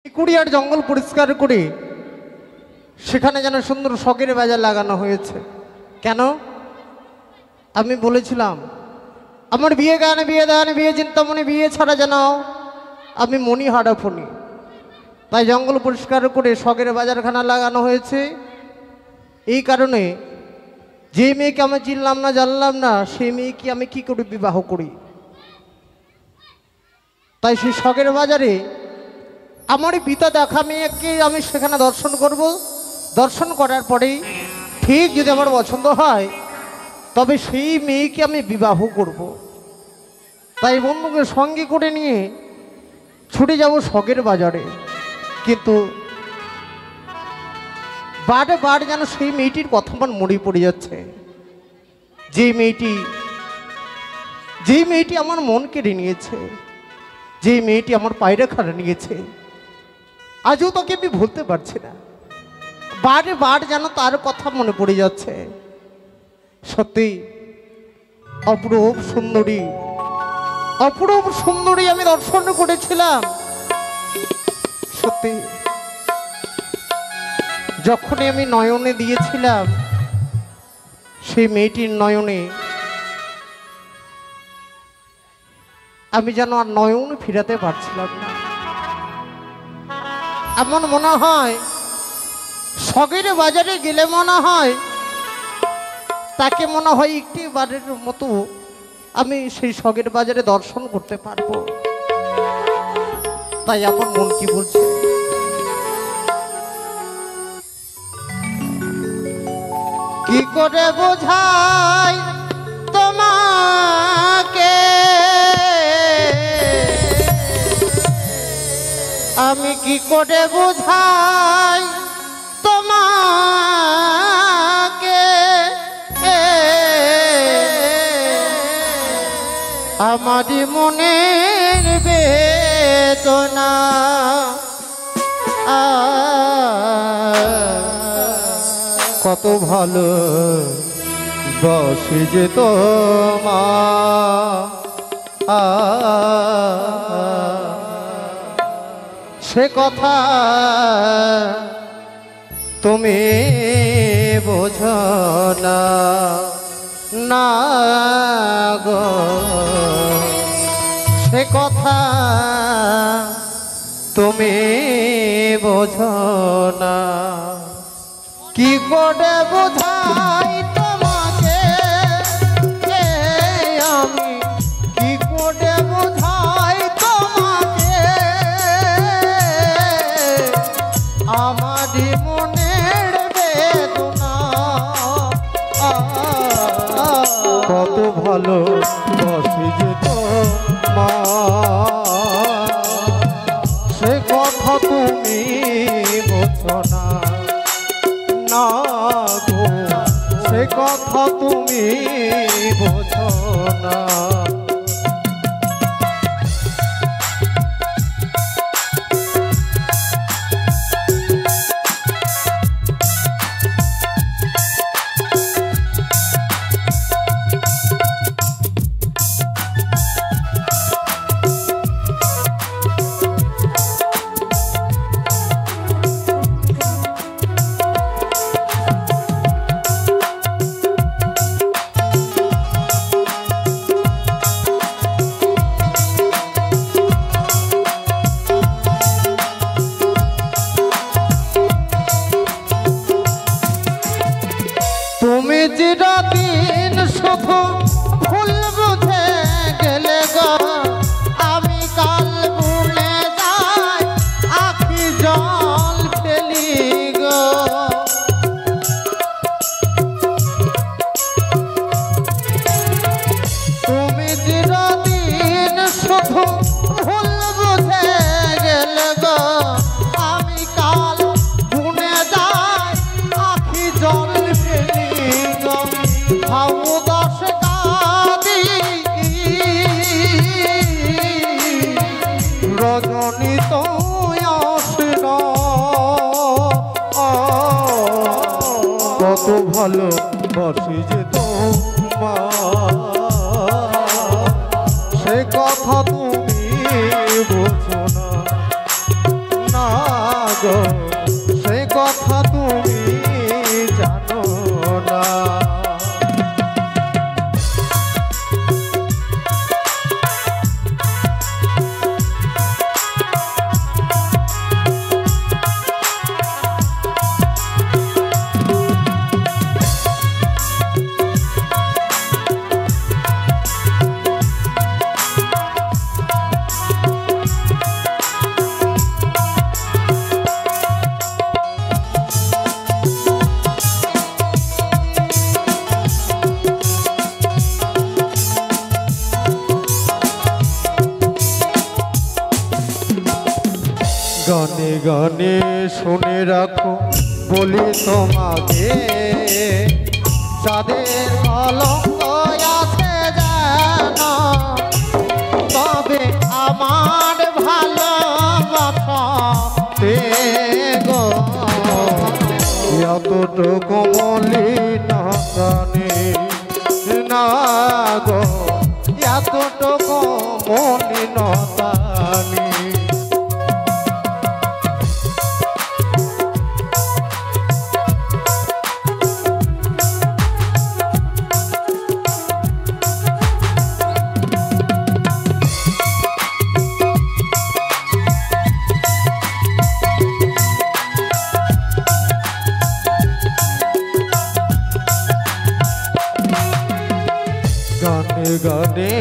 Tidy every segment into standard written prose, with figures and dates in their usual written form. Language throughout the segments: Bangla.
কুড়িয়ার জঙ্গল পরিষ্কার করে সেখানে যেন সুন্দর শখের বাজার লাগানো হয়েছে। কেন? আমি বলেছিলাম আমার বিয়ে গানে বিয়ে দানে বিয়ে চিন্তামণি বিয়ে ছাড়া যেন আমি মনি হারাফনি, তাই জঙ্গল পরিষ্কার করে শখের বাজারখানা লাগানো হয়েছে। এই কারণে যে মেয়েকে আমি চিনলাম না জানলাম না সেই মেয়েকে আমি কি করে বিবাহ করি, তাই সেই শখের বাজারে আমার পিতা দেখা মেয়েকে আমি সেখানে দর্শন করব। দর্শন করার পরেই ঠিক যদি আমার পছন্দ হয় তবে সেই মেয়েকে আমি বিবাহ করব। তাই বন্ধুকে সঙ্গে করে নিয়ে ছুটে যাব শখের বাজারে। কিন্তু বারে বার যেন সেই মেয়েটির কথা আমার মনে পড়ে যাচ্ছে, যেই মেয়েটি আমার মন কেড়ে নিয়েছে, যেই মেয়েটি আমার পায়রা খাড়া নিয়েছে, আজও তাকে আমি ভুলতে পারছি না। বারে বার যেন তার কথা মনে পড়ে যাচ্ছে। সত্যি অপরূপ সুন্দরী আমি দর্শন করেছিলাম। সত্যি যখনই আমি নয়নে দিয়েছিলাম সেই মেয়েটির নয়নে আমি যেন আর নয়ন ফিরাতে পারছিলাম না। এমন মনে হয় শখের বাজারে গেলে মনে হয় তাকে মনে হয় একটি বারের মতো আমি সেই শখের বাজারে দর্শন করতে পারবো। তাই আমার মন কি বলছে, কি করে বোঝাই তোমাকে আমি, কি করে বোঝাই তোমাকে আমারই মনের বেদনা। কত ভালো বসে যে সে কথা তুমি বোঝো না, না গো সে কথা তুমি বোঝো না। কি করে বোঝাই তোমাকে আমি, কি করে বোঝাই তোমাকে আমারই মনের বেদনা। কত ভালো বসে যেত মা সে কথা তুমি বোঝো না, না গো সে কথা তুমি বোঝো না। তুমি চিরদিন শুধু ভুল বুঝে গেলে গো, আমি কাল ভুলে যাই আখি জল ফেলি গো। তুমি চিরদিন শুধু ভুল বুঝে গেলে গো, আমি কাল ভুলে যাই আখি জল রজনী তো কত ভালো বসে যেত সে কথা তুমি বোঝো না, না গো সে কথা তুমি জানো না। গানে গানে শুনে রাখো বলি তোমাকে, যাদের কলঙ্ক আছে জানো, তবে আমার ভালোবাসাতে গো এতটুকু মলিনা গানে না গো, এতটুকু মলিনতা নেই। গানে গানে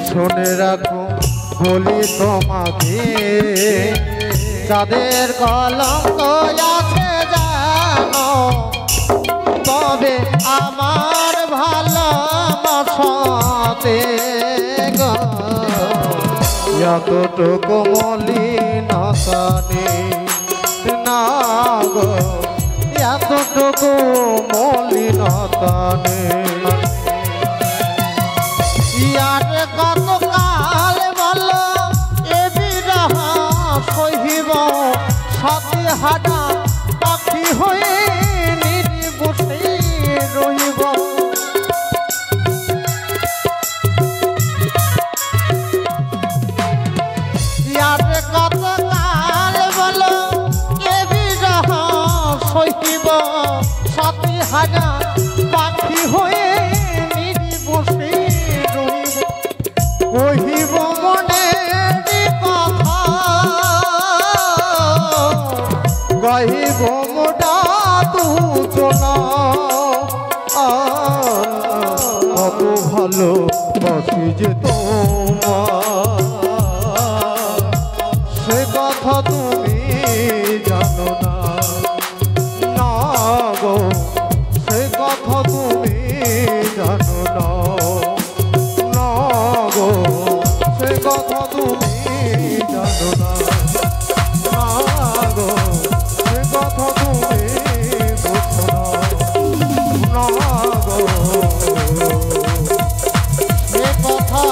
শুনে রাখো বলি তোমাকে, যাদের কলঙ্ক আছে জানো, তবে আমার ভালোবাসাতে গো এতটুকু মলিনতা নেই না গো, এতটুকু মলিনতা নেই। ইয়ার কত কাল বলো এ বিরহ সহিব, সাথে হাডা পাখি হয়ে নির্বসে রহিব। ইয়ার কত কাল বলো এ বিরহ সহিব, সাথে হাডা পাখি হয়ে নির্বসে কহিব মনের কথা, কহিব মোটা দুজনা, কত ভালো বাসি যে তোমার, সে কথা তুমি জানো না, না গো সে কথা তুমি জানো না, না গো সে কথা তুমি জানো না, না গো সে কথা তুমি বুঝো না, না গো সে কথা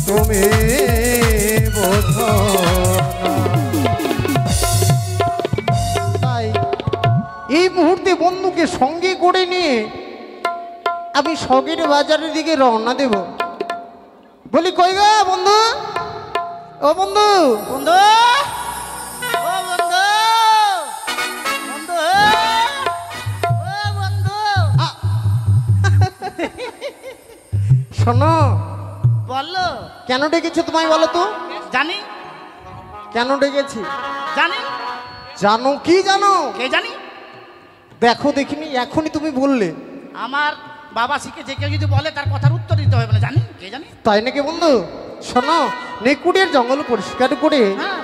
তুমি বোঝো না। তাই এই মুহূর্তে বন্ধুকে সঙ্গে করে নিয়ে আমি শখের বাজারের দিকে রওনা দেব। বলি কই গা বন্ধু, ও বন্ধু, বন্ধু, ও বন্ধু, বন্ধু, ও বন্ধু, শোনো বলো কেন ডেকেছো তোমায় বলো তো? জানি, কেন ডেকেছি জানি, জানো? কি জানো? কে জানি? দেখো দেখিনি, এখনই তুমি বললে। আমার বাবা শিখে যে কেউ যদি বলে তার কথার উত্তর দিতে হবে না, জানি, কে জানি? তাই নাকি বন্ধু? শোনো, নেকুড়িয়ার জঙ্গল পরিষ্কার করে হ্যাঁ,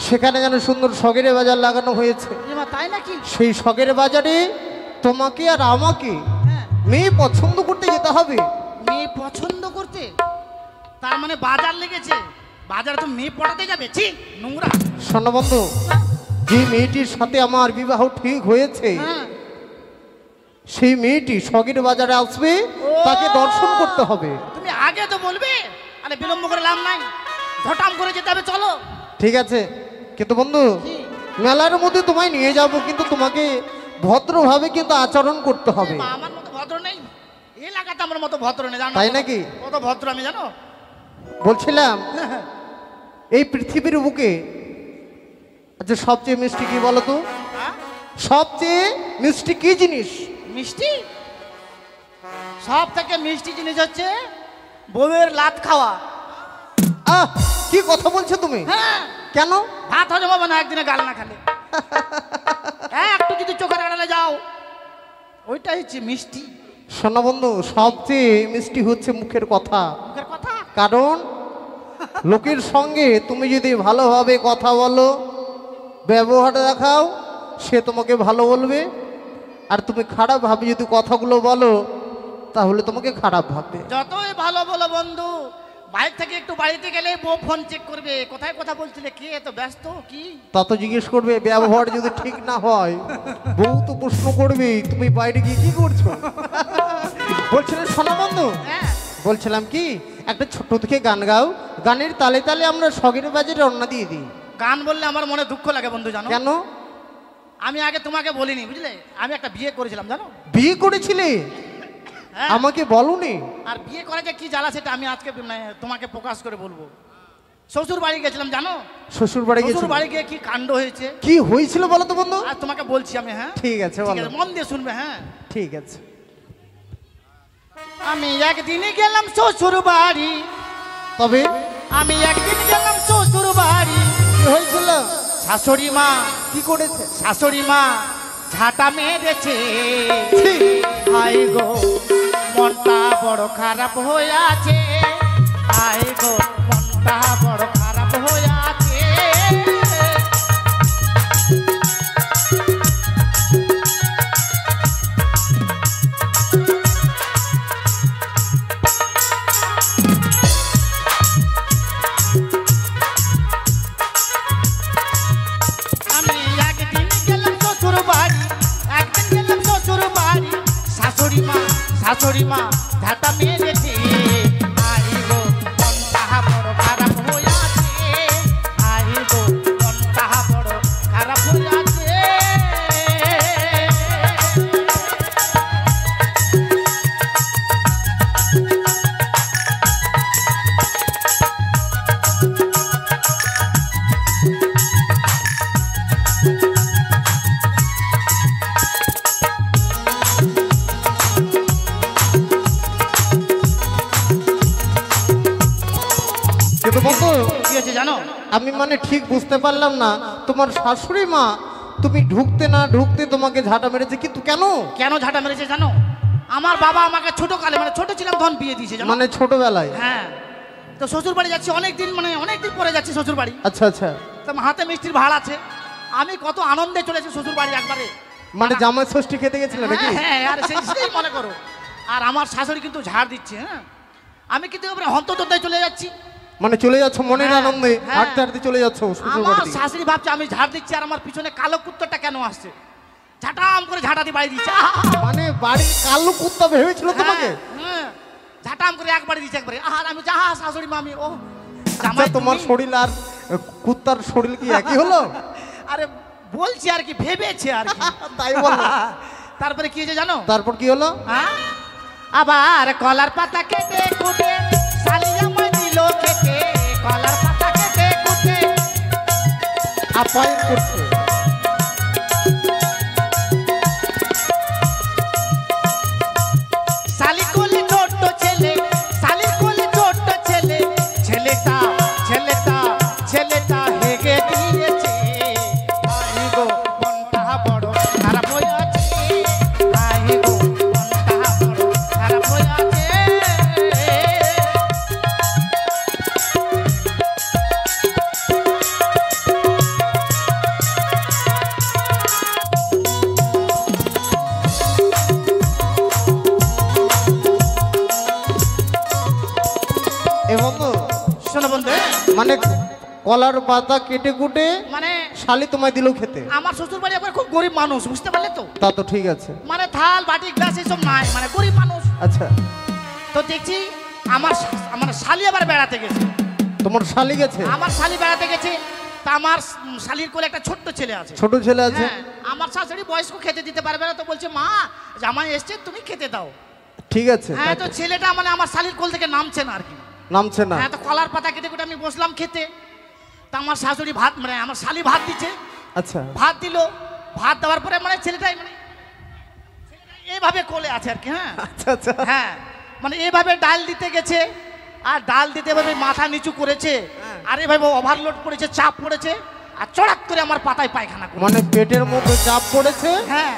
সেখানে যেন সুন্দর শখের বাজার লাগানো হয়েছে। এমা তাই নাকি? সেই শখের বাজারে তোমাকে আর আমাকে হ্যাঁ, মেয়ে পছন্দ করতে যেতে হবে। মেয়ে পছন্দ করতে? তার মানে বাজার লেগেছে, বাজারে তো মেয়ে পড়াতে যাবে? ছি, নোংরা। শোনো বন্ধু, যে মেয়েটির সাথে আমার বিবাহ ঠিক হয়েছে হ্যাঁ, সেই মেয়েটি শখের বাজারে আসবে, তাকে দর্শন করতে হবে। তুমি আগে তো বলবে, আরে বিলম্ব করে লাভ নাই, ঝটাম করে যেতে হবে, চলো। ঠিক আছে, কিন্তু বন্ধু কি? মেলার মধ্যে তোমায় নিয়ে যাব, কিন্তু তোমাকে ভদ্রভাবে কিন্তু আচরণ করতে হবে। মা, আমার মতো ভদ্র নেই এলাকাতে, আমার মতো ভদ্র নেই, জানো? তাই নাকি? কত ভদ্র আমি জানো? বলছিলাম এই পৃথিবীর বুকে আচ্ছা সবচেয়ে মিষ্টি কি বলো তো? হ্যাঁ? সবচেয়ে মিষ্টি কি জিনিস? মিষ্টি সব থেকে মিষ্টি জিনিস হচ্ছে বউয়ের লাত খাওয়া। আহ কি কথা বলছো তুমি? হ্যাঁ, কেন? ভাত হজম হবে না একদিনে গাল না খালে। হ্যাঁ, একটু যদি চোখের আড়ালে যাও, ওইটাই হচ্ছে মিষ্টি। শোনো বন্ধু, সবচেয়ে মিষ্টি হচ্ছে মুখের কথা। মুখের কথা। কারণ লোকের সঙ্গে তুমি যদি ভালোভাবে কথা বলো, ব্যবহার দেখাও, সে তোমাকে ভালো বলবে। আর তুমি খারাপভাবে যদি কথাগুলো বলো, তাহলে তোমাকে খারাপ ভাববে। যতই ভালো বলো বন্ধু, বাইক থেকে একটু বাড়িতে গেলে বউ ফোন চেক করবে, কোথায় কথা বলছিলে, কে এত ব্যস্ত কি। তত জিজ্ঞেস করবে, ব্যবহার যদি ঠিক না হয় বউ তো প্রশ্ন করবে তুমি বাইরে গিয়ে কি করছো। বলছিলেন শোনো বন্ধু, হ্যাঁ, বলছিলাম কি একটা ছোট্ট থেকে গান গাও, গানের তালে তালে আমরা শখের বাজারে রওনা দিয়ে দিই। গান বললে আমার মনে দুঃখ লাগে বন্ধু, জানো। কেন? আমি আগে তোমাকে বলিনি, বুঝলে, আমি একটা বিয়ে করেছিলাম জানো। বিয়ে করেছিলে? হ্যাঁ, আমাকে বলনি। আর বিয়ে করে যে কি জ্বালা সেটা আমি আজকে তোমাকে প্রকাশ করে বলবো। শ্বশুর বাড়ি গেছিলাম জানো। শ্বশুর বাড়ি শ্বশুর গেছিলে? বাড়ি গিয়ে কি কাণ্ড হয়েছে কি হয়েছিল বলো তো বন্ধু? আর তোমাকে বলছি আমি। হ্যাঁ, ঠিক আছে ঠিক বলো। আছে, মন দিয়ে শুনবে। হ্যাঁ, ঠিক আছে। আমি একদিন গেলাম শ্বশুর বাড়ি, তবে আমি একদিন গেলাম শ্বশুর বাড়ি। কি হয়েছিল? শাশুড়ি মা, কি করেছে? শাশুড়ি মা ঝাঁটা মেরেছে। ছি! হাই গো, মনটা বড় খারাপ হয়ে আছে। হাই গো, মনটা বড় খারাপ হয়ে আছে। আমি একদিন গেলাম শ্বশুর বাড়ি, একদিন গেলাম শ্বশুর বাড়ি। শাশুড়ি মা ঝাঁটা মেরেছে। আই গো, মনটা বড় খারাপ হয়ে আছে। আই গো, মনটা বড় খারাপ হয়ে আছে। কিন্তু বন্ধু কি হয়েছে জানো? আমি মানে ঠিক বুঝতে পারলাম না, তোমার শাশুড়ি মা তুমি ঢুকতে না ঢুকতে তোমাকে ঝাঁটা মেরেছে, কিন্তু কেন? কেন ঝাঁটা মেরেছে জানো? আমার বাবা আমাকে ছোট কালে, মানে ছোট ছিলাম তখন বিয়ে দিয়েছে জানো। মানে ছোটবেলায়? হ্যাঁ, তো শ্বশুর বাড়ি যাচ্ছি অনেকদিন, মানে অনেকদিন পরে যাচ্ছি শ্বশুর বাড়ি। আচ্ছা আচ্ছা। তো আমার হাতে মিষ্টির ভাড় আছে, আমি কত আনন্দে চলেছি শ্বশুর বাড়ি একবারে। মানে জামাই ষষ্ঠী খেতে গেছিলে নাকি? হ্যাঁ, আর সেই মনে করো। আর আমার শাশুড়ি কিন্তু ঝাড় দিচ্ছে। হ্যাঁ, আমি কিন্তু এবারে হন্তদন্তায় চলে যাচ্ছি। মানে চলে যাচ্ছ মনের হ্যাঁ, আনন্দে, হ্যাঁ। হাঁটতে হাঁটতে চলে যাচ্ছ শ্বশুর আমার বাড়ি? শাশুড়ি ভাবছে আমি ঝাড় দিচ্ছি, আর আমার পিছনে কালো কুত্তরটা কেন আসছে, ঝাঁটাম করে ঝাঁটা দিয়ে বাড়ি দিচ্ছে। মানে বাড়ির কালো কুত্তা ভেবেছিল তোমাকে? হ্যাঁ, ঝাঁটাম করে একবারে দিচ্ছে একবারে। আর আমি যা শাশুড়ি মামি, ও আচ্ছা, জামাই তোমার তুমি? শরীর আর কুত্তার শরীর কি একই হলো? আরে বলছি আর কি, ভেবেছে আর কি। তাই বলো। তারপরে কি হয়েছে জানো? তারপর কি হলো? হ্যাঁ, আবার কলার পাতা কেটে কুটে শালি আমায় দিল খেতে। কলার পাতা কেটে কুটে আপ্যায়ন করছে। শালি কোলে ছোট্ট ছেলে, শালির কোলে ছোট্ট ছেলে, ছেলেটা ছেলেটা ছেলেটা হেগে দিয়েছে। আই গো, মনটা বড় খারাপ হয়ে আছে। আই গো, মনটা বড় খারাপ হয়ে আছে। এ বন্ধু, শোনো বন্ধু, মানে কলার পাতা কেটে কুটে মানে শালি তোমায় দিল খেতে? আমার শ্বশুর বাড়ি একবার খুব গরিব মানুষ, বুঝতে পারলে তো। তা তো ঠিক আছে। মানে থাল বাটি গ্লাস এসব নাই, মানে গরিব মানুষ। আচ্ছা, তো দেখছি আমার আমার শালি আবার বেড়াতে গেছে। তোমার শালি গেছে? আমার শালি বেড়াতে গেছে, তা আমার শালির কোলে একটা ছোট্ট ছেলে আছে। ছোট ছেলে আছে? হ্যাঁ, আমার শাশুড়ি বয়স্ক খেতে দিতে পারবে না, তো বলছে মা জামাই এসছে তুমি খেতে দাও। ঠিক আছে। হ্যাঁ, তো ছেলেটা মানে আমার শালির কোল থেকে নামছে না আর কি। নামছে না? হ্যাঁ, তো কলার পাতা কেটে কেটে আমি বসলাম খেতে। তা আমার শাশুড়ি ভাত, মানে আমার শালি ভাত দিচ্ছে, আচ্ছা ভাত দিল, ভাত দেওয়ার পরে মানে ছেলেটাই মানে এইভাবে কোলে আছে আর কি। হ্যাঁ আচ্ছা আচ্ছা হ্যাঁ, মানে এইভাবে ডাল দিতে গেছে, আর ডাল দিতে এভাবে মাথা নিচু করেছে, আর এভাবে ওভারলোড করেছে, চাপ পড়েছে, আর চড়াক করে আমার পাতায় পায়খানা করে। মানে পেটের মধ্যে চাপ পড়েছে, হ্যাঁ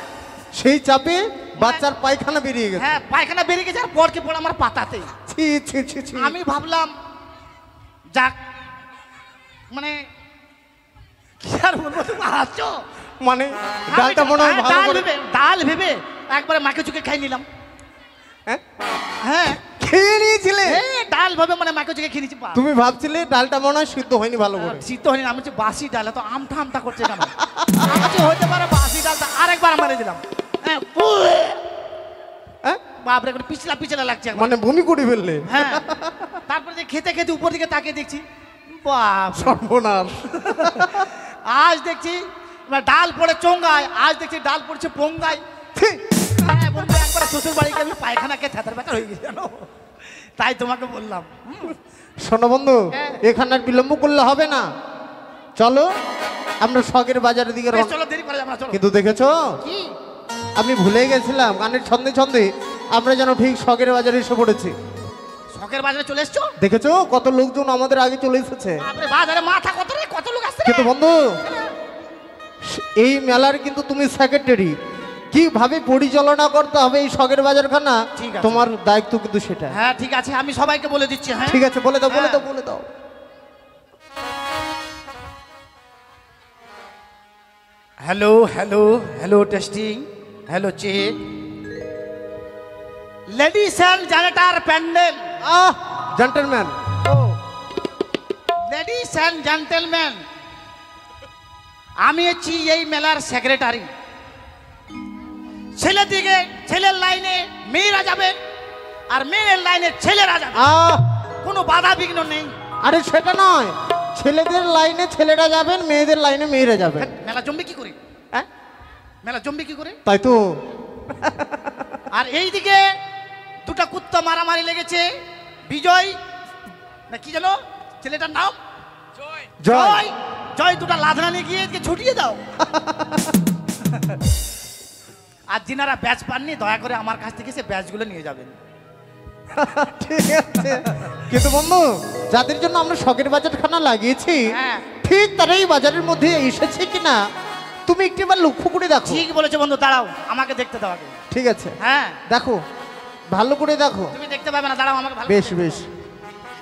সেই চাপে বাচ্চার পায়খানা বেরিয়ে গেছে। হ্যাঁ, পায়খানা বেরিয়ে গেছে, আর পড়কে পড়ে আমার পাতাতে। ছি ছি ছি ছি। আমি ভাবলাম যাক, মানে কি আর বলবো, তুমি হাসছো। মানে ডালটা মনে হয় ভালো করে ডাল ভেবে একবারে মাকে চুকে খাই নিলাম। হ্যাঁ? হ্যাঁ খেয়ে নিয়েছিলে? ডাল ভাবে মানে মাকে চুকে খেয়ে নিয়েছি। তুমি ভাবছিলে ডালটা মনে হয় সিদ্ধ হয়নি ভালো করে। সিদ্ধ হয়নি, আমি হচ্ছে বাসি ডাল, তো আমটা আমটা করছে কেন? আমি হতে পারে বাসি ডালটা আরেকবার মারে দিলাম। হ্যাঁ হ্যাঁ? বাপরে, করে পিছলা পিছলা লাগছে একবার। মানে বমি করে ফেললে? হ্যাঁ, তারপরে যে খেতে খেতে উপর দিকে তাকিয়ে দেখছি, বাপ সর্বনাশ। আজ দেখছি ডাল পড়ে চোঙ্গায়, আজ দেখছি ডাল পড়ছে পোঙ্গায়। ছি। হ্যাঁ বন্ধু, একবার শ্বশুর বাড়িতে আমি পায়খানাকে থেতার ব্যাপার হয়ে গেছে জানো, তাই তোমাকে বললাম। শোনো বন্ধু, হ্যাঁ। এখানে আর বিলম্ব করলে হবে না, চলো আমরা শখের বাজারের দিকে বেশ, রওনা। চলো দেরি করে যাবো না, চলো। কিন্তু দেখেছো, কি আমি ভুলে গেছিলাম, গানের ছন্দে ছন্দে আমরা যেন ঠিক শখের বাজারে এসে পড়েছি। শখের বাজারে চলে এসছো? দেখেছো কত লোকজন আমাদের আগে চলে এসেছে। বাপরে, বাজারে মাথা কত রে, কত লোক আসছে রে। কিন্তু বন্ধু, এই মেলার কিন্তু তুমি সেক্রেটারি, কিভাবে পরিচালনা করতে হবে এই শখের বাজারখানা, ঠিক আছে। তোমার দায়িত্ব কিন্তু সেটা। হ্যাঁ ঠিক আছে, আমি সবাইকে বলে দিচ্ছি। হ্যাঁ ঠিক আছে, বলে দাও বলে হ্যাঁ। দাও বলে দাও। Hello hello hello, testing, hello check. Ladies and gentle pandal. Gentleman. ও লেডিস অ্যান্ড জেন্টলম্যান, আমি হচ্ছি এই মেলার সেক্রেটারি। ছেলের দিকে ছেলের লাইনে মেয়েরা যাবে, আর মেয়ের লাইনে ছেলেরা যাবে, কোনো বাধা বিঘ্ন নেই। আরে সেটা নয়, ছেলেদের লাইনে ছেলেরা যাবেন, মেয়েদের লাইনে মেয়েরা যাবেন। মেলা জমবে কি করে? হ্যাঁ? মেলা জমবে কি করে? তাই তো। আর এইদিকে দুটা কুত্তা মারামারি লেগেছে, বিজয় না কি জানো ছেলেটার নাম, জয়। জয়। জয় দুটা লাদনা নিয়ে গিয়ে এদিকে ছুটিয়ে দাও। আর যিনারা ব্যাচ পাননি, দয়া করে আমার কাছ থেকে সে ব্যাচগুলো নিয়ে যাবেন। ঠিক আছে। কিন্তু বন্ধু, যাদের জন্য আমরা শখের বাজারখানা লাগিয়েছি, হ্যাঁ। ঠিক তারা এই বাজারের মধ্যে এসেছে কিনা তুমি একটিবার লক্ষ্য করে দেখো। ঠিক বলেছো বন্ধু, দাঁড়াও আমাকে দেখতে দাও আগে। ঠিক আছে, হ্যাঁ দেখো, ভালো করে দেখো। তুমি দেখতে পাবে না, দাঁড়াও আমাকে ভালো বেশ করে বেশ। দেখতে দাও।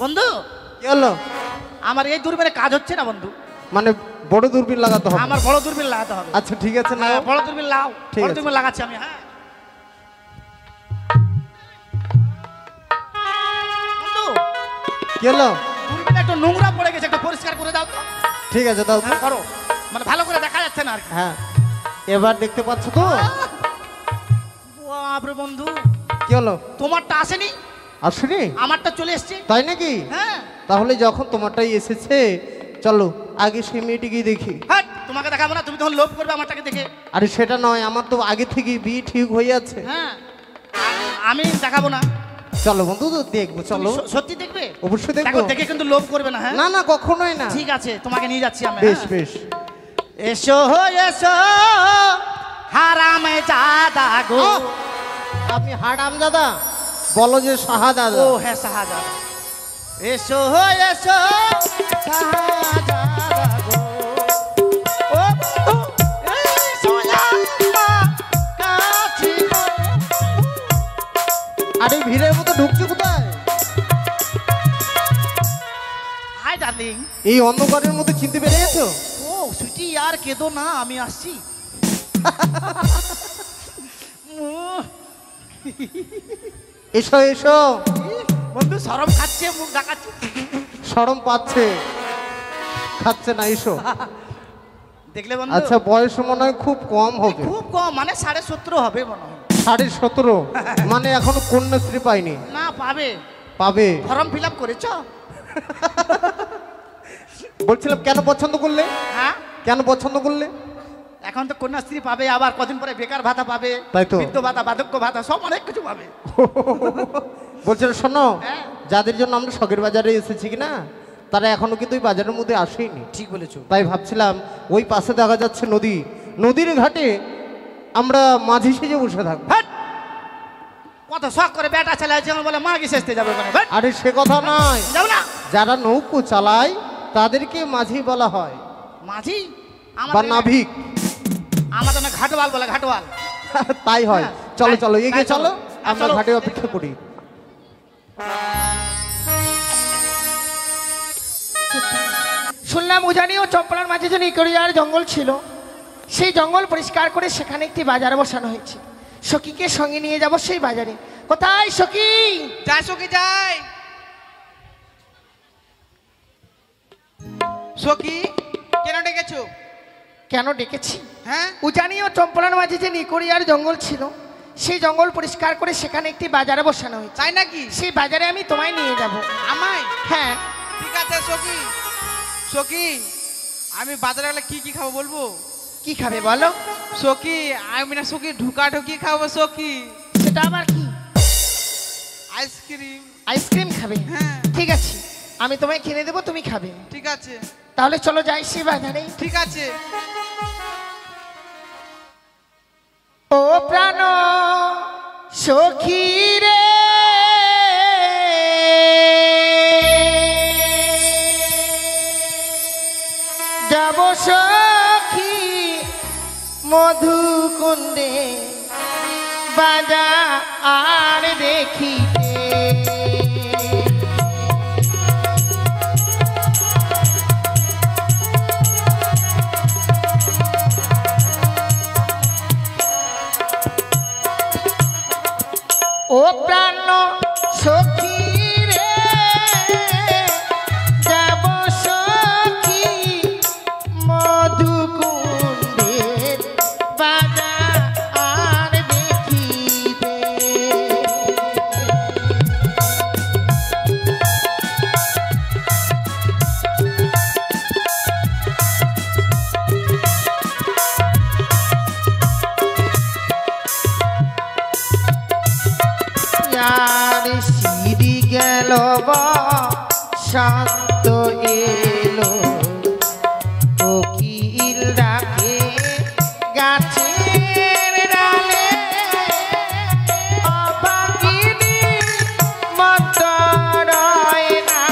বন্ধু, কি হলো? আমার এই দূরবীনে কাজ হচ্ছে না বন্ধু, মানে বড় দূরবীন লাগাতে হবে? আমার বড় দূরবীন লাগাতে হবে। আচ্ছা ঠিক আছে, না হ্যাঁ, বড় দূরবীন লাও, ঠিক বড় আছে। দূরবীন লাগাচ্ছি আমি। হ্যাঁ বন্ধু, কি হলো? দূরবীনে একটু নোংরা পড়ে গেছে, একটু পরিষ্কার করে দাও তো। ঠিক আছে, দাও তো। হ্যাঁ করো, মানে ভালো করে দেখা যাচ্ছে না আর কি। হ্যাঁ, এবার দেখতে পাচ্ছ তো? বাপরে বন্ধু, কি হলো? তোমারটা আসেনি, আসেনি? আমারটা চলে এসছে। তাই নাকি? হ্যাঁ তাহলে যখন তোমারটাই এসেছে, চলো আগে সেই মেয়েটিকে দেখি। হ্যাঁ, তোমাকে দেখাবো না, তুমি তখন লোভ করবে আমারটাকে দেখে। আরে সেটা নয়, আমার তো আগে থেকে বিয়ে ঠিক হয়ে আছে। হ্যাঁ, আমি দেখাবো না। চলো বন্ধু, তো দেখবো, চলো। তুমি সত্যি দেখবে? অবশ্যই দেখবো। দেখো, দেখে কিন্তু লোভ করবে না। হ্যাঁ না না, কখনোই না। ঠিক আছে, তোমাকে নিয়ে যাচ্ছি আমি। বেশ হ্যাঁ। বেশ। এসো এসো হারামে জাদা গো। আপনি হারাম দাদা বলো যে শাহাদাদা? ও হ্যাঁ শাহজাদা। এসো এসো শাহজাদা গো। ও ও, এসো আমার কাছে গো। আরে ভিড়ের মতো ঢুকছে কোথায়? Hi darling. এই অন্ধকারের মধ্যে চিনতে পেরে গেছো? ও সুইটি, আর কেঁদো না, আমি আসছি। এসো এসো। বন্ধু শরম খাচ্ছে, মুখ ডাকাচ্ছে। শরম পাচ্ছে, খাচ্ছে না, এসো। দেখলে বন্ধু? আচ্ছা, বয়স মনে হয় খুব কম হবে। খুব কম, মানে 17.5 হবে মনে হয়। 17.5? মানে এখনো কন্যাশ্রী পাইনি? না, পাবে। পাবে। ফর্ম ফিল আপ করেছ? বলছিলাম কেন পছন্দ করলে? হ্যাঁ, কেন পছন্দ করলে? এখন তো কন্যাশ্রী পাবে, আবার কদিন পরে বেকার ভাতা পাবে, তাই তো। বৃদ্ধ ভাতা, বার্ধক্য ভাতা, সব অনেক কিছু পাবে। বলছিলাম শোনো, হ্যাঁ। যাদের জন্য আমরা শখের বাজারে এসেছি কিনা, তারা এখনো কিন্তু ওই বাজারের মধ্যে আসেনি। ঠিক বলেছো। তাই ভাবছিলাম ওই পাশে দেখা যাচ্ছে নদী, নদীর ঘাটে আমরা মাঝি সেজে বসে থাকবো। হ্যাট! কত শখ করে বেটা ছেলে আছে বলে মাগি সেচতে যাবে ওখানে। হ্যাট! আরে সে কথা নয়, যাও না। যারা নৌকো চালায় তাদেরকে মাঝি বলা হয় মাঝি বা আমাদের নাবিক। আমাদের না ঘাটওয়াল বলে, ঘাটওয়াল। তাই হয়। হ্যাঁ, চলো তাই- চলো তাই এগিয়ে চলো, চলো। আমরা চলো। ঘাটে অপেক্ষা করি। শুনলাম উজানি ও চম্পলার মাঝে যে নিকড়িয়ার জঙ্গল ছিল, সেই জঙ্গল পরিষ্কার করে সেখানে একটি বাজার বসানো হয়েছে। সখীকে সঙ্গে নিয়ে যাব সেই বাজারে। কোথায় সখী? যাই সখী যাই। সখী কেন ডেকেছো? কেন ডেকেছি? হ্যাঁ উজানি ও চম্পলার মাঝে যে নিকড়িয়ার জঙ্গল ছিল, সেই জঙ্গল পরিষ্কার করে সেখানে একটি বাজারে বসানো হয়েছে। তাই নাকি? সেই বাজারে আমি তোমায় নিয়ে যাব। আমায়? হ্যাঁ। ঠিক আছে সখী। সখী আমি বাজারে গেলে কি কি খাবো বলবো? কি খাবে বলো? সখী আমি না সখী ঢুকা ঢুকি খাবো সখী। সেটা আবার কি? আইসক্রিম। আইসক্রিম খাবে? হ্যাঁ। ঠিক আছে, আমি তোমায় কিনে দেবো, তুমি খাবে। ঠিক আছে। তাহলে চলো যাই সেই বাজারে। ঠিক আছে। ও প্রাণ সখী রে, যাব সখী মধুকুণ্ডে বাজার দেখিতে। ও প্রাণ সখী রে, যাব সখী মধুকুণ্ডের বাজার দেখিতে। আর সিঁড়ি গেল শান্ত এলো, কোকিল ডাকে গাছের ডালে, অবাগিনী মন্তরয় না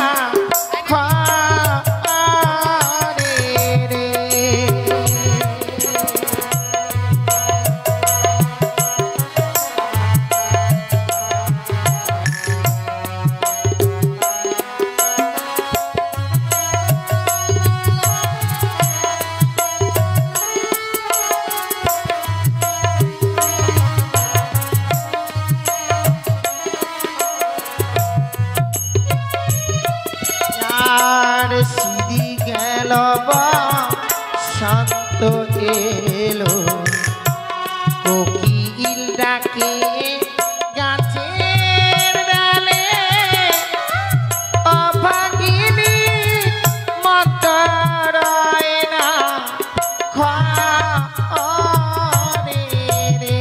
ঘরে রে। আর সিঁড়ি গেল শান্ত এলো, কোকিল ডাকে গাছের ডালে, অভাগিনী মন্তরয় না ঘরে রে।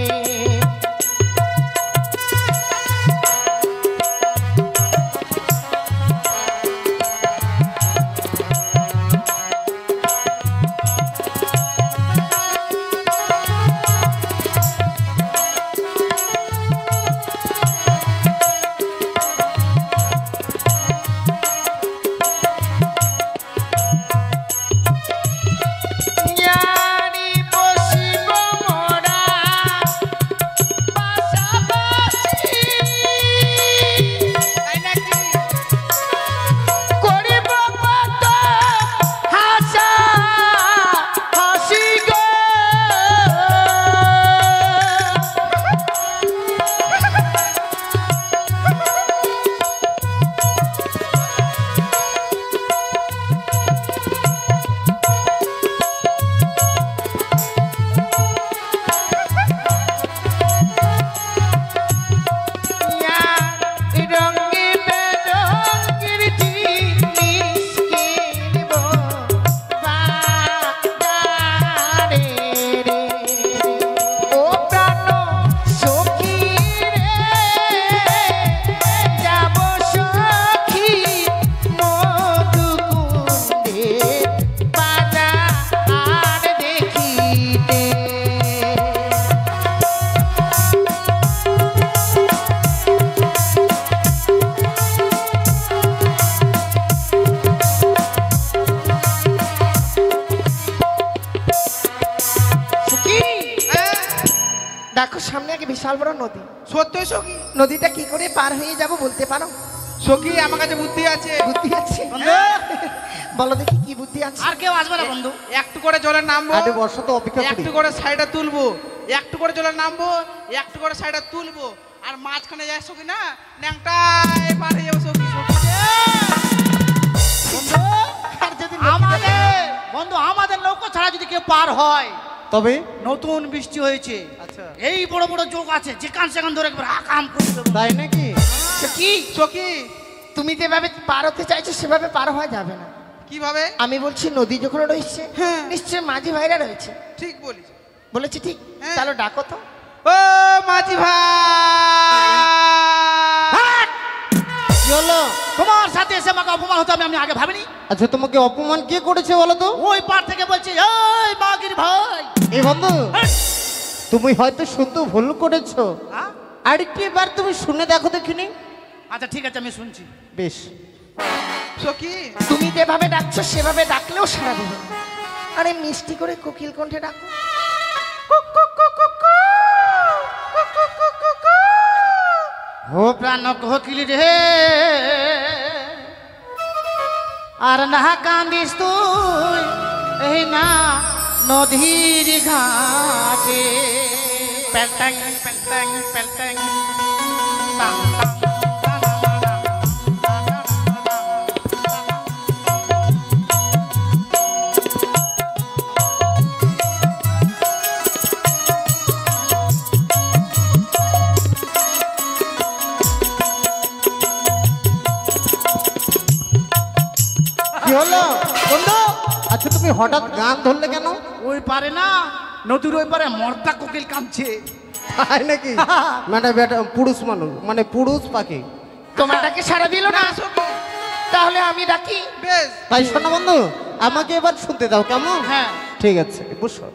দেখো সামনে একটা বিশাল বড় নদী, সত্যি সখী? নদীটা কি করে পার হয়ে যাব বলতে পারো? সখী আমার কাছে বুদ্ধি আছে। বুদ্ধি আছে? বন্ধু বলো দেখি কি বুদ্ধি আছে। আর কেউ আসবে না বন্ধু। একটু করে জলে নামবো, আরে বর্ষা তো অপেক্ষা করি। একটু করে সাইডে তুলবো, একটু করে জলে নামবো, একটু করে সাইডে তুলবো, আর মাঝখানে যায় সখী না ন্যাংটায় পার হয়ে যাবো সখী। বন্ধু আর যদি বন্ধু আমাদের নৌকো ছাড়া যদি কেউ পার হয়, তবে নতুন বৃষ্টি হয়েছে, আচ্ছা এই বড় বড় যোগ আছে, যেখান সেখান ধরে একবার আকাম করে দেবো। তাই নাকি? কি সখী তুমি যেভাবে পার হতে চাইছো সেভাবে পার হওয়া যাবে না। কিভাবে? আমি বলছি নদী যখন রয়েছে হ্যাঁ। নিশ্চয় মাঝি ভাইরা রয়েছে। ঠিক বলিস। বলেছি ঠিক? হ্যাঁ। তাহলে ডাকো তো। ও মাঝি ভাই, কি হলো? তোমার সাথে এসে আমাকে অপমান হতে আমি আগে ভাবিনি। আচ্ছা তোমাকে অপমান কে করেছে বলো তো? ওই পার থেকে বলছি, এই মাগির ভাই। এই বন্ধু, তুমি হয়তো শুনতে ভুল করেছো। হ্যাঁ? আরেকটি বার তুমি শুনে দেখো দেখিনি। আচ্ছা ঠিক আছে, আমি শুনছি। বেশ। সখী তুমি যেভাবে ডাকছো সেভাবে ডাকলেও সারা দেবে না। আরে মিষ্টি করে কোকিল কণ্ঠে ডাকো। ও প্রাণ কোকিল রে, আর না কান্দিস তুই এই না নদীর ঘাটে। পেলটাং পেলটাং পেলটাং টাং টাং। কি হলো বন্ধু? আচ্ছা তুমি হঠাৎ গান ধরলে কেন? ওই পারে না, নদীর ওই পারে মর্দা কোকিল কাঁদছে। তাই নাকি? মানে বেটা পুরুষ মানুষ, মানে পুরুষ পাখি। তোমার ডাকে সারা দিল না, তাহলে আমি ডাকি। বেশ। তাই শোনো বন্ধু, আমাকে এবার শুনতে দাও কেমন? হ্যাঁ ঠিক আছে বসো।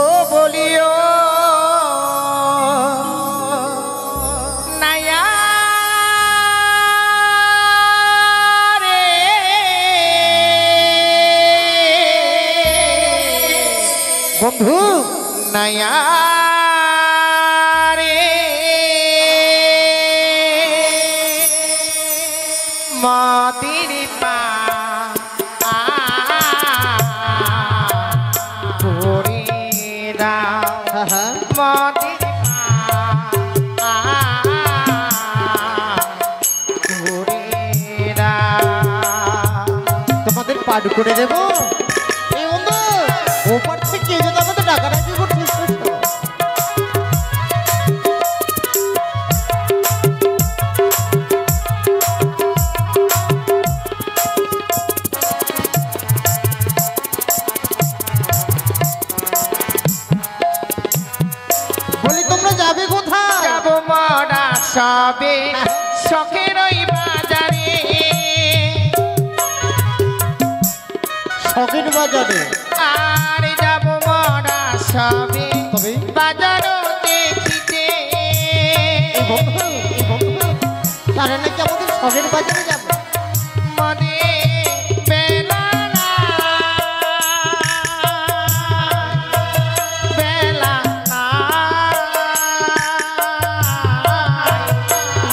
ও বলিও নায়া রে, বন্ধু নায়া রে মাতির পা করে দাও, হ্যাঁ হ্যাঁ মাটির পা করে দাও। তোমাদের পাঠ করে দেবো। এই বন্ধু, ওপার থেকে যদি আমাদের ডাকাডাকি করছিস তো। বলি তোমরা যাবে কোথায়? যাব মরা সবে শখের ওই বাজারে, শখের বাজারে। আর যাব মরা সবে তবে বাজারও দেখিতে। এই বন্ধু, এই বন্ধু, তারা নাকি আমাদের শখের বাজারে যাবে। মনে বেলা নাই, বেলা নাই,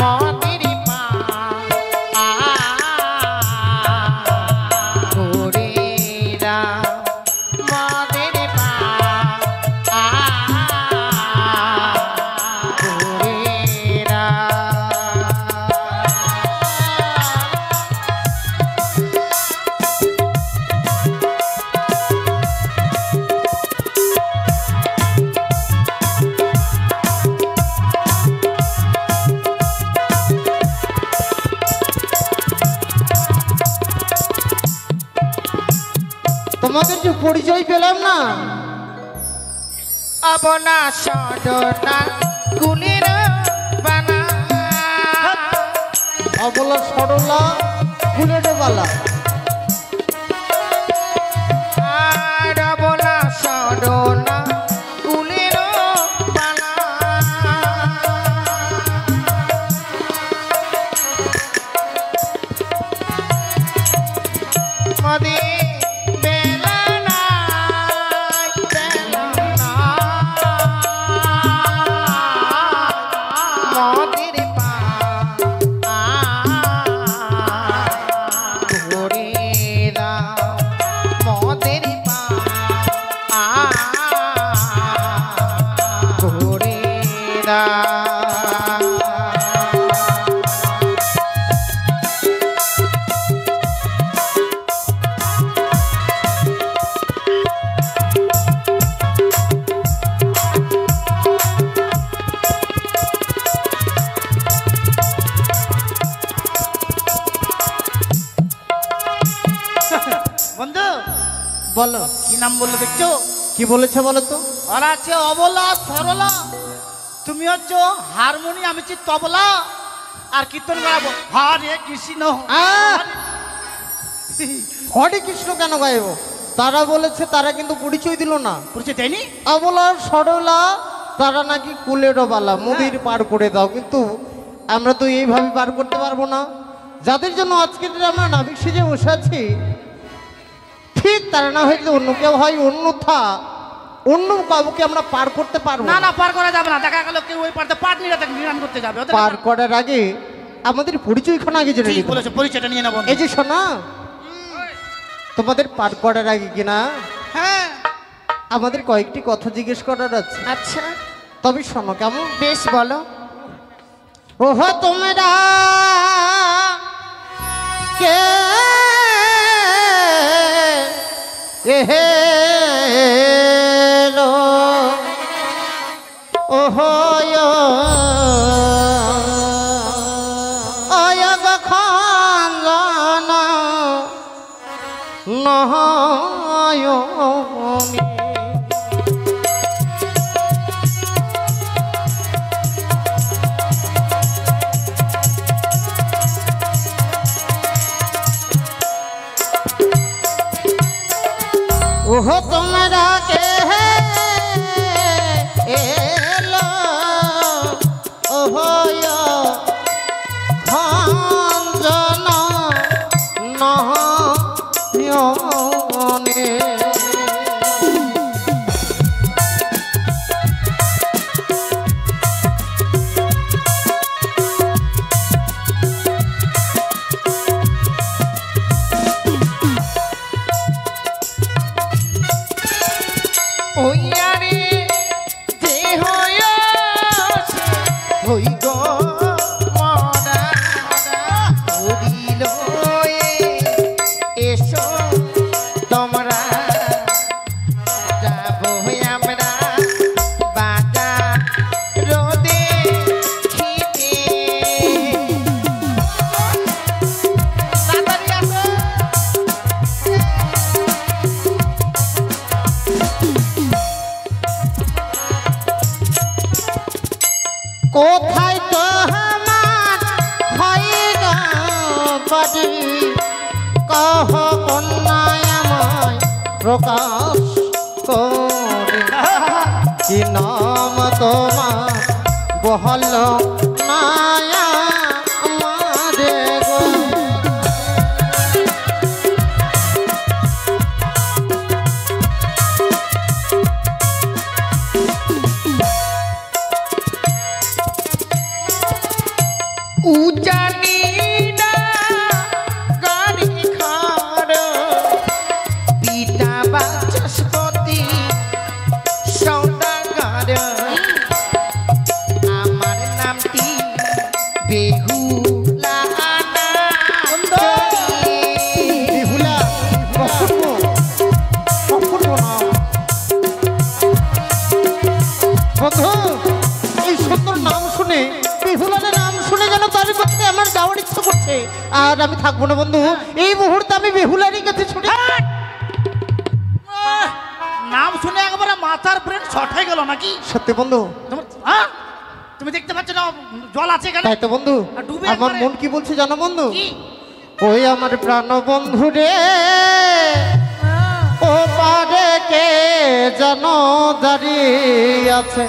মতির পা করে দাও, মতির পা করে দাও। তোমাদের যে পরিচয় পেলাম না। অবনা সদনা গুলির বানা, অবলা সরলা ফুলেটে বালা। আর অবনা সদনা গুলির বানা। মদের পা ধরে দাও মদের পা ধরে দাও বন্ধু বলো কি নাম বললো দেখছো? কি বলেছে বলো তো? ওরা আছে অবলা সরলা, তুমি হচ্ছে হারমোনি, আমি হচ্ছি তবলা, আর কীর্তন গাবো হরে কৃষ্ণ। হরে কৃষ্ণ কেন গাইব? তারা বলেছে, তারা কিন্তু পরিচয় দিল না। পরিচয় দেয়নি? অবলা সরলা তারা নাকি কুলেরও বালা নদীর পার করে দাও, কিন্তু আমরা তো এইভাবে পার করতে পারবো না। যাদের জন্য আজকে আমরা নাবিক সেজে বসে আছি, ঠিক তারা না হয়তো অন্য কেউ হয়, অন্যথা অন্য কাউকে আমরা পার করতে পারবো না। না পার করা যাবে না, দেখা গেল কেউ ওই পারতে পাট নিয়ে তাকে নিরান করতে যাবে। পার করার আগে আমাদের পরিচয়খানা আগে জেনে ঠিক নিতে হবে। বলেছো, পরিচয়টা নিয়ে নেবো। এই যে শোনা, তোমাদের পার করার আগে কিনা হ্যাঁ আমাদের কয়েকটি কথা জিজ্ঞেস করার আছে। আচ্ছা তবে শোনো কেমন? বেশ বলো। ওহো তোমরা কে এহেলো ওহো অয়গ খান নহয়মি ওহো তোমরা কে এলো ওহো খঞ্জন নহয়নে ওইয়ারে দেহ হই গো মরা হরিল এসো তোমরা যাবো আমরা বাজা রোদে খিদে তাড়াতাড়ি আসো। কোথায় তো আমার হয় না বাড়ি, কহ কন্যায় আমায় প্রকাশ করে, কি নাম তোমার বহল নায়া আমারে গো। উজানি না গাড়ি খার পিতা বাচস্পতি সৌদাগর আমার নামটি বেহুলা বিহুলা অপূর্ব অপূর্ব নাম। বন্ধু, এই সুন্দর নাম শুনে, বিহুলানের নাম শুনে যেন তার কাছে আমার যাওয়ার ইচ্ছা করছে। আর আমি থাকবো না বন্ধু, এই মুহূর্তে আমি বিহুলারই কাছে ছুটে। নাম শুনে একবারে মাথার ব্রেন শর্ট হয়ে গেল নাকি? সত্যি বন্ধু, তোমার হ্যাঁ তুমি দেখতে পাচ্ছ না জল আছে এখানে? তাই তো বন্ধু, আর ডুবে আমার একবারে- মন কি বলছে জানো বন্ধু? কি? ওই আমার প্রাণ বন্ধু রে, ও পারে কে যেন দাঁড়িয়ে আছে,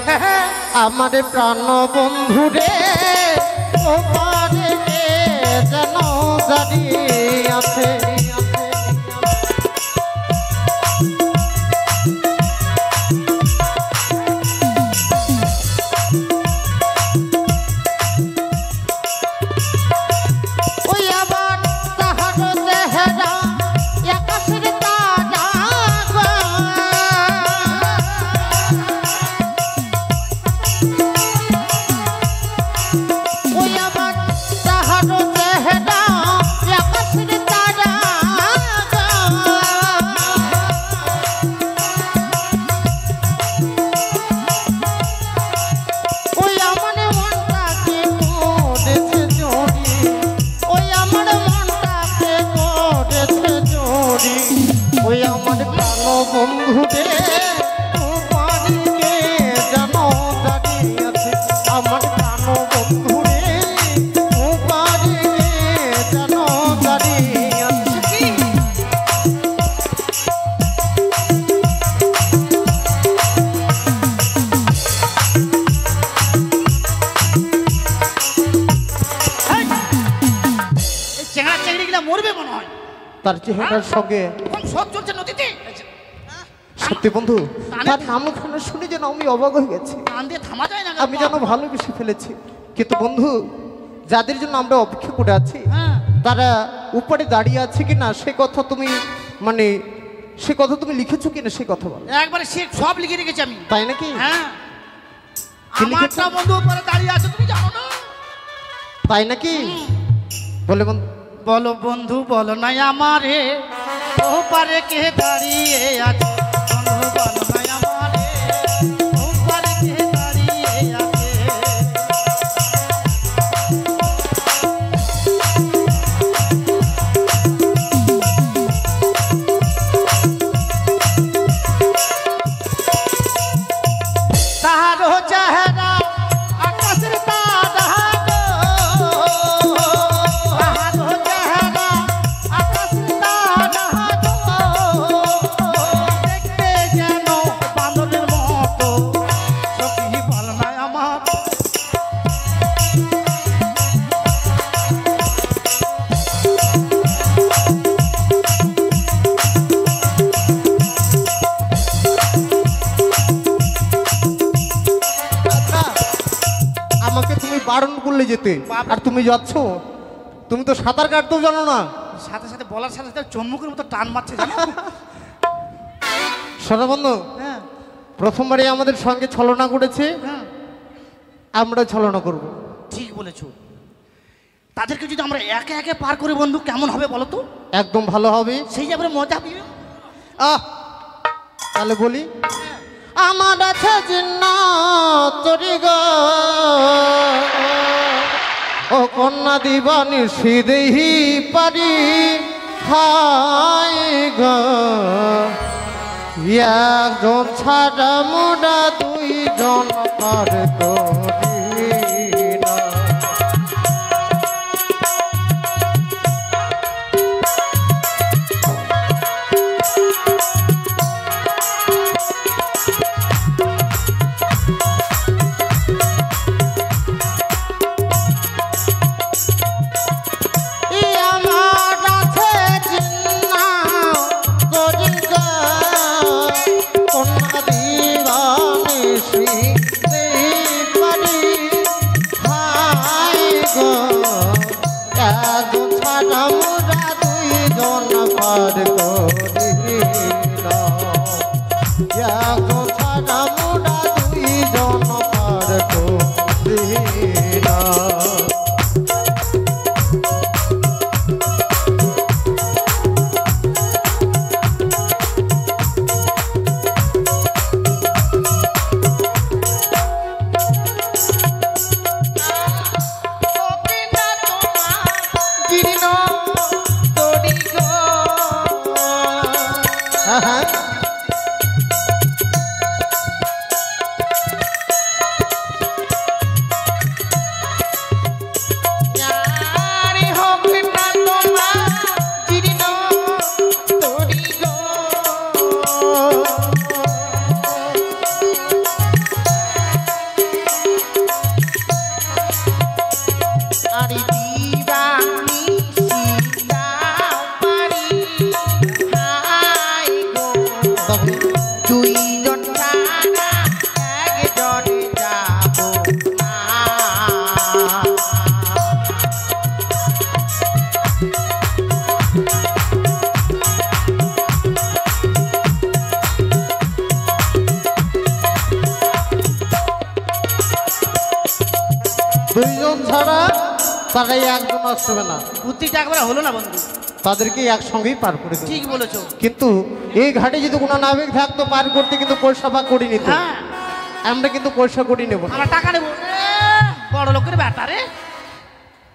আমার প্রাণ বন্ধু রে, ও পারে কে যেন দাঁড়িয়ে আছে। মরবে মনে হয়। তার চেহারার সঙ্গে কোন শোধ চলছে নদীতে? সত্যি বন্ধু, তার নামখানা শুনে যেন আমি অবাক হয়ে গেছি। কান দিয়ে থামা যায় না। আমি যেন ভালোবেসে ফেলেছি। কিন্তু বন্ধু, যাদের জন্য আমরা অপেক্ষা করে আছি হ্যাঁ। তারা উপরে দাঁড়িয়ে আছে কিনা সে কথা তুমি মানে সে কথা তুমি লিখেছো কিনা সে কথা বল। একবারে সে সব লিখে রেখেছি আমি। তাই নাকি? হ্যাঁ। কি লিখেছো? আমারটা বন্ধু উপরে দাঁড়িয়ে আছে, তুমি জানো না? তাই নাকি? বলে বন্ধু। বলো বন্ধু বলো নাই আমারে, ও পারে কে দাঁড়িয়ে আছে। বন্ধু বলো নাই আমারে, ও পারে কে দাঁড়িয়ে আছে। তাহারো চেহারা আকাশের তারা গো, তাহারো চেহারা আকাশের তারা গো, দেখতে যেন বানরের মতো। সখী বল নাই আমার, আচ্ছা, আমাকে তুমি বারণ করলে যেতে আর তুমি যাচ্ছ। তুমি তো সাঁতার কাটতেও জানো না। সাথে সাথে বলার সাথে সাথে চম্মুকের মতো টান মারছে জানো? শোনো বন্ধু, হ্যাঁ প্রথমবারে আমাদের সঙ্গে ছলনা করেছে, হ্যাঁ, আমরা ছলনা করব। ঠিক বলেছো। তাদেরকে যদি আমরা একে একে পার করে বন্ধু কেমন হবে বলো তো? একদম ভালো হবে। সেই যাবে মজা হবে। আহ, তাহলে বলি, আমার আছে জিন্ন তরি গো, ও কন্যা দিবানি সিদেহি পারি হাই গো, একজন ছাড়া মোড়া দুইজন পার করি না। আমার আছে জিন্না তরি গো, কন্যা দিবানি সিদেহি পারি হাই গো, একজন ছাড়া মোড়া দুইজন পার করি না। একজন ছাড়া মোড়া দুইজন পার করি না। জীর্ণ তরি গো, হ্যাঁ হ্যাঁ, নারী হোক না তোমার জীর্ণ তরি গো। আরে দিবানি সীতাও পারি হাই গো, তবে দুইজন ছাড়া একজনে যাবো না। দুইজন ছাড়া তারাই একজন আসবে না, বুদ্ধিটা একবার হলো না বন্ধু। তাদেরকে একসঙ্গেই পার করে দেবে। ঠিক বলেছো। কিন্তু এই ঘাটে যদি কোনো নাবিক থাকতো পার করতে কিন্তু পয়সা বা করি নিত। হ্যাঁ, আমরা কিন্তু পয়সা করি নেব না। আমরা টাকা নেবো। বড় লোকের ব্যাটা রে,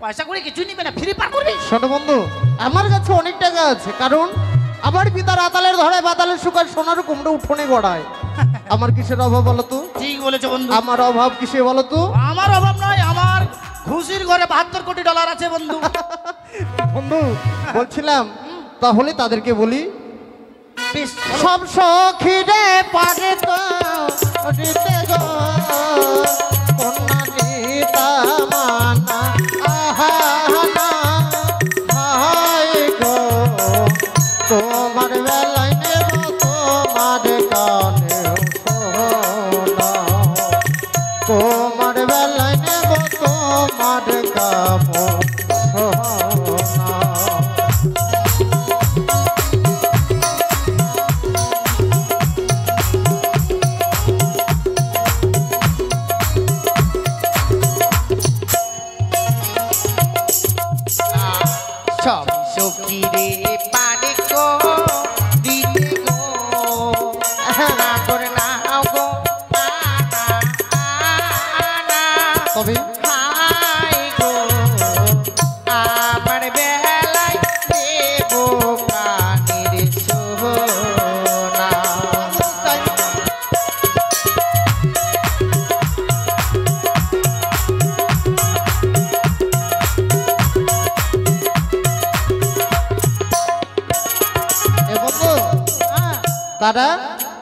পয়সা করে কিছু নিবে না, ফ্রি পার করবি। শোনো বন্ধু, আমার কাছে অনেক টাকা আছে, কারণ আমার পিতার আতালের ধরে বাতালের সুখার সোনার কুমড়ো উঠোনে গড়ায়। আমার কিসের অভাব বলো তো? ঠিক বলেছো বন্ধু। আমার অভাব কিসে বলো তো? আমার অভাব নয়, আমার খুশির ঘরে 72 কোটি ডলার আছে বন্ধু। বন্ধু বলছিলাম, তাহলে তাদেরকে বলি, বেশ, সব সখিরে পারে তো দিতে গো, কন্যা দিতা মানা আহা না হায় আমার কামনা সব সখীরে পারে গো দিতে গো না করে নাও গো আনা তবে হাই গো আমার বেলায় দেব প্রাণের সোনা এ বন্ধু তারা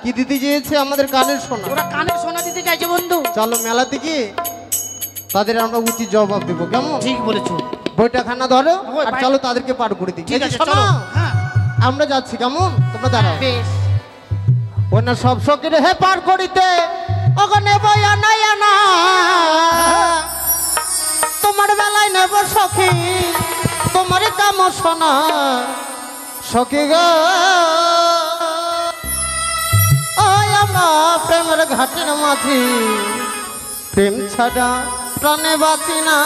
কি দিতে চেয়েছে আমাদের কানের শোনা ওরা কানের সোনা দিতে চাইছে বন্ধু। চলো মেলা থেকে তাদের আমরা উচিত জবাব দেবো কেমন ঠিক বলেছো। বইটা খানা ধরো ওই আর ভাই- চলো তাদেরকে পার করে দিই ঠিক এই যে আছে শোনো, চলো। হ্যাঁ আমরা যাচ্ছি কেমন তোমরা দাঁড়াও বেশ ওই না সব সকির হে পার করিতে ওখানে বই আনাই আনা তোমার বেলায় নেব সখী তোমার কাম শোনা সখী গো ওই আমরা প্রেমের ঘাটের মাঝি প্রেম ছাড়া প্রাণে বাঁচি না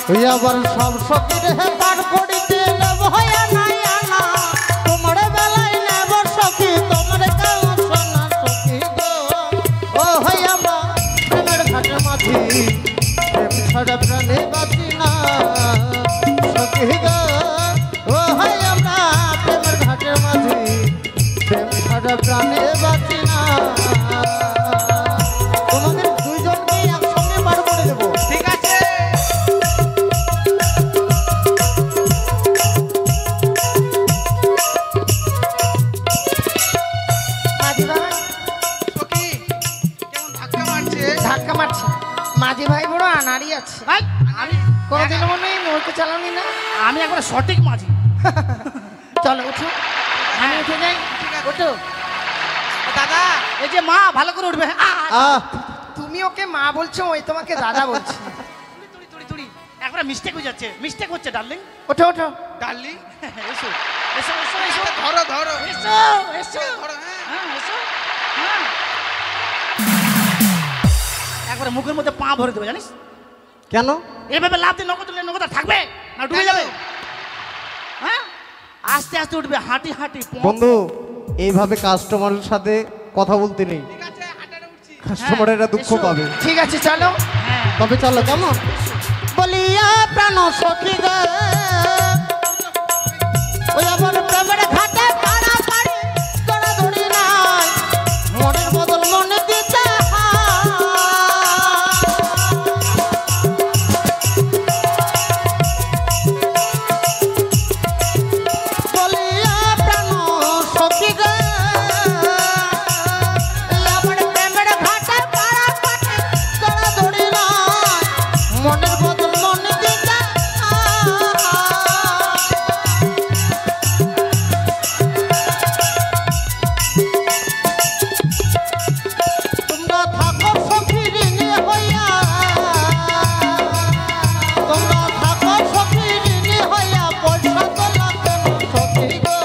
ওই আবার সব সকির হে পার করিতে নেব হইয়া নাই আনা তোমার বেলায় নেব সখী তোমার কাম শোনা সখী গো ও হই আমরা প্রেমের ঘাটের মাঝি প্রেম ছাড়া প্রাণে বাঁচি না সখী গো ও হই আমরা প্রেমের ঘাটের মাঝি প্রেম ছাড়া প্রাণে বাঁচি না তোমাদের দুইজনকে একসঙ্গে পার করে দেবো ঠিক আছে মাঝি ভাই সখী কেমন ধাক্কা মারছে ধাক্কা মারছে মাঝি ভাই বড় আনাড়ি আছে ভাই আমি কোনদিন মনে হয় নৌকো চালানি না আমি একবার সঠিক মাঝি। চলো উঠো আমি উঠে যাই ঠিক আছে। ওঠো দাদা এই যে মা ভালো করে উঠবে। আহ তুমি ওকে মা বলছো ওই তোমাকে দাদা বলছে তুড়ি তুড়ি তুড়ি তুড়ি একবার মিস্টেক হয়ে যাচ্ছে, মিস্টেক হচ্ছে ডার্লিং। ওঠো ওঠো ডার্লিং এসো এসো এসো এসো ধরো ধরো এসো এসো ধরো হ্যাঁ হ্যাঁ এসো হ্যাঁ একবার মুখের মধ্যে পা ভরে দেবে জানিস। কেন এভাবে লাভ দিয়ে নৌকো তুললে নৌকোটা থাকবে না ডুবে কেন? যাবে। হ্যাঁ আস্তে আস্তে উঠবে হাঁটি হাঁটি বন্ধু এইভাবে কাস্টমারের সাথে কথা বলতে নেই ঠিক আছে হাঁটাটা উঠছি কাস্টমারেরা দুঃখ এসো। পাবে ঠিক আছে চলো হ্যাঁ তবে চলো কেমন বলিয়া প্রাণ সখী গো ওই আবার প্রেমের ঘাটে পাড়া পাড়ি দৌড়াদৌড়ি নাই মনের বদল মনে দিতে বলিয়া প্রাণ সখী গো এই আবার প্রেমের ঘাটে পাড়া পাড়ি দৌড়াদৌড়ি নাই মনের বদল মনে দিতে তোমরা থাকো সখী ঋণী হইয়া তোমরা থাকো সখী ঋণী হইয়া পয়সা তো লাগবে না সখী গো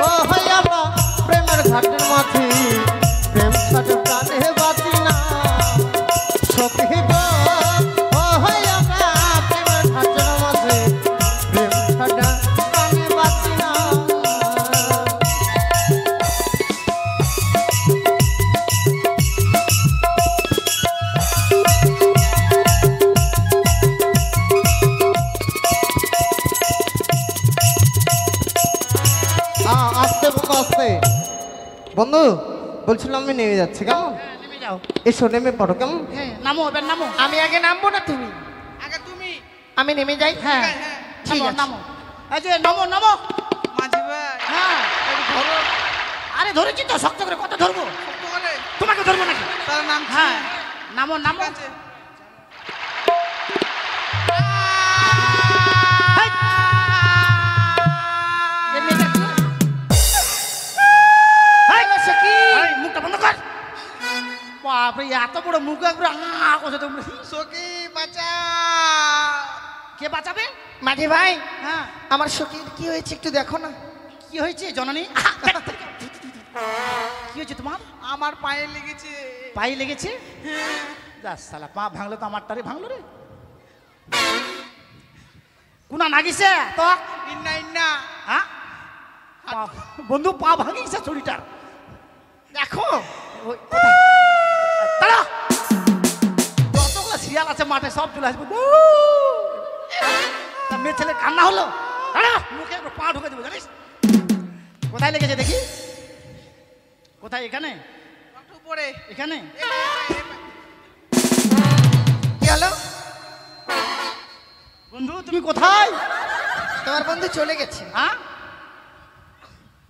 ও হইয়া আমরা প্রেমের ঘাটের মাঝি প্রেম ছাড়া প্রাণে বাঁচি না সখী গো ও হইয়া আমরা প্রেমের ঘাটের মাঝি প্রেম ছাড়া প্রাণে বাঁচি না আস্তে বন্ধু আস্তে বন্ধু বলছিলাম আমি নেমে যাচ্ছি কেমন হ্যাঁ নেমে যাও। এসো নেমে পড়ো কেমন হ্যাঁ নামো এবার নামো। আমি আগে নামবো না তুমি আগে তুমি আমি নেমে যাই হ্যাঁ হ্যাঁ ঠিক নামো আছে। নামো এই যে নমো নমো মাঝি ভাই ধরেছি তো শক্ত করে, কত ধরবো? শক্ত করে। তোমাকে ধরবো নাকি? তার নাম কি? হ্যাঁ, নামো নামো। ঠিক আছে। হেই! এ মেয়েটা কি? হেই! এই, মুখটা বন্ধ কর। বাপরে, এত বড় মুখ একবার করছো তোমরা। সখী বাঁচা। কে বাঁচাবে? মাঝি ভাই, হ্যাঁ, আমার সখীর কি হয়েছে একটু দেখো না। কি হয়েছে জননী? কি হয়েছে তোমার? আমার পায়ে লেগেছে। পায়ে লেগেছে? যা শালা, পা ভাঙলো তো আমারটারে ভাঙলো রে। কুনা নাগিছে তো? ইন্না ইন্না। হ্যাঁ, বন্ধু পা ভাঙিছে চুরিটার। দেখো ওই কোথায়? দাঁড়া, যতগুলো শিয়াল আছে মাঠে সব চলে আসবে। তা মেয়ে ছেলে কান্না হলো। দাঁড়া, মুখে একবার পা ঢুকে দেবো জানিস। কোথায় লেগেছে দেখি? কোথায়? এখানে? একটু উপরে। এখানে? কি হলো? বন্ধু তুমি কোথায়? তোমার বন্ধু চলে গেছে। হ্যাঁ,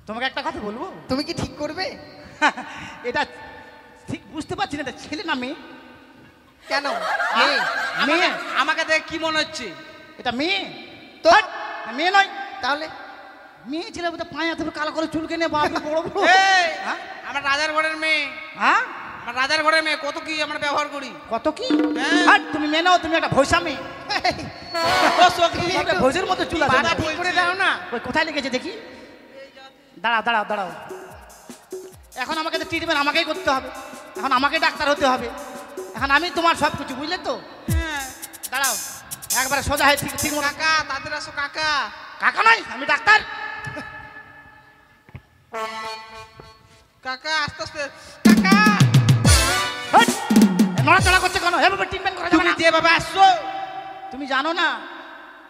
তোমাকে একটা কথা বলবো। তুমি কি ঠিক করবে? এটা ঠিক বুঝতে পারছি না, এটা ছেলে না মেয়ে? কেন? মেয়ে। মেয়ে? আমাকে দেখে কি মনে হচ্ছে? এটা মেয়ে তো মেয়ে নয়। তাহলে মেয়ে ছেলে বোধহয় পায়ে হাতে কালো করে চুলকে নিয়ে বাপরে বড় বড়। এই, হ্যাঁ? আমার রাজার ঘরের মেয়ে। হ্যাঁ, আমার রাজার ঘরের মেয়ে, কত কি আমরা ব্যবহার করি। কত কি? হ্যাঁ। হাট, তুমি মেয়ে নাও, তুমি একটা ভৈসা মেয়ে। ও সখী, বাপরে, ভোজের মতো চুল আছে। পাটা ঠিক করে দাও না। ওই কোথায় লেগেছে দেখি? দাঁড়াও দাঁড়াও দাঁড়াও, এখন আমাকে তো ট্রিটমেন্ট আমাকেই করতে হবে, এখন আমাকে ডাক্তার হতে হবে, এখন আমি তোমার সব কিছু, বুঝলে তো? হ্যাঁ। দাঁড়াও, একবারে সোজা হয়ে ঠিক ঠিক মতো। কাকা, তাদের আসো কাকা। কাকা নয়, আমি ডাক্তার। কাকা আস্তে আস্তে। কাকা, হাট! এ নড়াচড়া করছে কেন? এভাবে ট্রিটমেন্ট করা যাবে তুমি না। যেভাবে আসছো। তুমি জানো না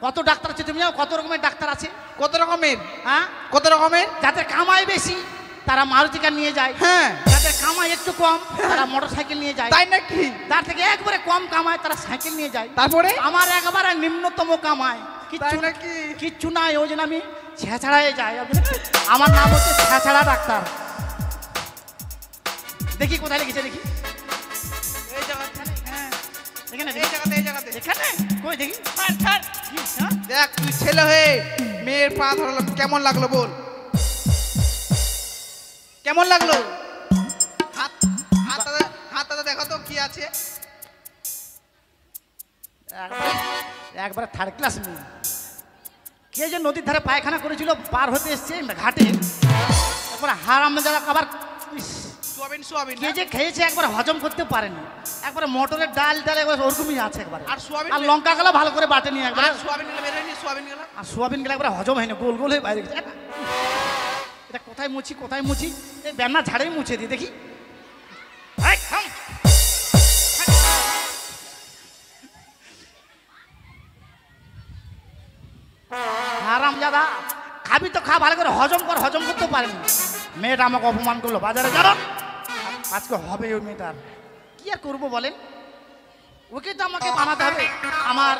কত ডাক্তার আছে? তুমি জানো কত রকমের ডাক্তার আছে? কত রকমের? হ্যাঁ, কত রকমের? যাদের কামাই বেশি তারা মারুতি কার নিয়ে যায়, হ্যাঁ। যাদের কামাই একটু কম তারা মোটর সাইকেল নিয়ে যায়, তাই নাকি? তার থেকে একবারে কম কামায় তারা সাইকেল নিয়ে যায়। তারপরে? আমার একবারে নিম্নতম কামায় কিচ্ছু তাই নাকি? কিচ্ছু নাই, ওই জন্য আমি ছেঁচড়ায় যাই। আমার নাম হচ্ছে ছেঁচড়া ডাক্তার। দেখি কোথায় লেগেছে দেখি। এই জায়গাতে। হ্যাঁ, এখানে এই জায়গাতে, এই জায়গাতে। এখানে কই দেখি। ছাড়, ছাড়। কি, হ্যাঁ? দেখ, তুই ছেলে হয়ে মেয়ের পা ধরলাম, কেমন লাগলো বল? কেমন লাগলো? হাত হাতটা দেখো তো কি আছে। একবারে থার্ড ক্লাস মেয়ে। কে যে নদীর ধারে পায়খানা করেছিল, পার হতে এসছে ঘাটে, একবার হারাম যারা আবার ইস, সোয়াবিন সোয়াবিন কে যে খেয়েছে একবার হজম করতে পারেনি, একবারে মটরের ডাল ডাল একবার ওরকমই আছে একবার। আর সোয়াবিন আর লঙ্কা গুলো ভালো করে বাটে নিয়ে একবার, আর সোয়াবিন গুলো বের হয়নি, সোয়াবিন গুলো। আর সোয়াবিন গুলো একবার হজম হয়নি, গোল গোল হয়ে বাইরে গেছে। এটা কোথায় মুছি কোথায় মুছি? এই বেন্না ঝাড়েই মুছে দিই দেখি। এই, থাম। হারাম দাদা, খাবি তো খা, ভালো করে হজম কর, হজম করতে পারেনি। মেয়েটা আমাকে অপমান করলো বাজারে, জানো আজকে হবে ওই মেয়েটার। কি আর করবো বলেন, ওকে তো আমাকে বানাতে হবে। আমার